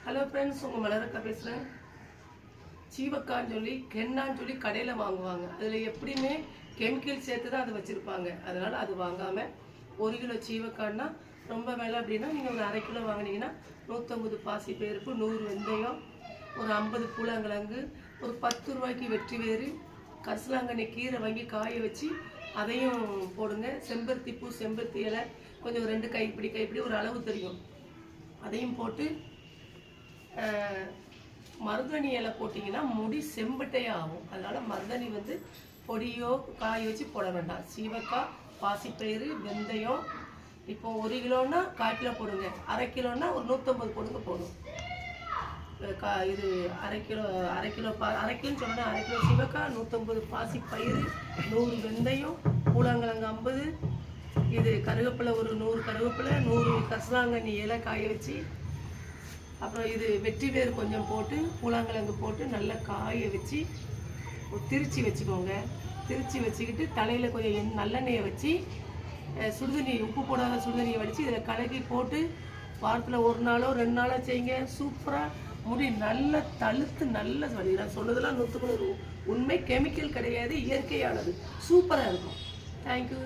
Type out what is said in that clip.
Hello friends, உங்கள் மலரக்கா பேசுகிறேன். சீவக்கான்னு சொல்லி கென்னான்னு சொல்லி கடையில் வாங்குவாங்க. அதில் எப்படியுமே கெமிக்கல் சேர்த்து தான் அதை வச்சுருப்பாங்க. அதனால் அது வாங்காமல் 1 கிலோ சீவக்கான்னா ரொம்ப விலை அப்படின்னா நீங்கள் ஒரு 1/2 கிலோ வாங்கினீங்கன்னா 150 பாசிப்பயிறு, 100 வெந்தயம், ஒரு 50 பூலாங்கிழங்கு, ஒரு 10 ரூபாய்க்கு வெற்றி வேறு, கரிசலாங்கண்ணி கீரை வாங்கி காய வச்சு அதையும் போடுங்க. செம்பருத்தி பூ, செம்பருத்தி இலை கொஞ்சம் 2 கைப்பிடி ஒரு அளவு தெரியும், அதையும் போட்டு மருதாணி இலை போட்டிங்கன்னா முடி செம்பட்டையாக ஆகும். அதனால் மருதாணி பொடியோ காய வச்சு போட வேண்டாம். சீவக்காய், பாசிப்பயிறு, வெந்தயம். இப்போ 1 கிலோன்னா 1/4 கிலோ போடுங்க. 1/2 கிலோன்னா ஒரு 150 போடுங்க போதும். இது 1/2 கிலோ 1/2 கிலோன்னு சொன்னால் 1/2 கிலோ சீவக்காய், 150 பாசிப்பயிறு, 100 வெந்தயம், பூலாங்கிழங்கு 50, இது கருவேப்பிலை ஒரு 100 கருவேப்பிலை, 100 கரிசலாங்கண்ணி இலை காய வச்சு, அப்புறம் இது வெற்றி வேறு கொஞ்சம் போட்டு பூலாங்கிழங்கு போட்டு நல்லா காய வச்சு திரிச்சு வச்சுக்கோங்க. திரிச்சு வச்சுக்கிட்டு தலையில் கொஞ்சம் நல்லெண்ணெயை வச்சு சுடுதண்ணி, உப்பு போடாத சுடுதண்ணியை வடித்து இதில் கலக்கி போட்டு வாரத்தில் 1 நாளோ 2 நாளோ செய்யுங்க. சூப்பராக முடி நல்லா தழுத்து நல்ல வழி. நான் சொன்னதெல்லாம் 100% உண்மை, கெமிக்கல் கிடையாது, இயற்கையானது. சூப்பராக இருக்கும். தேங்க்யூ.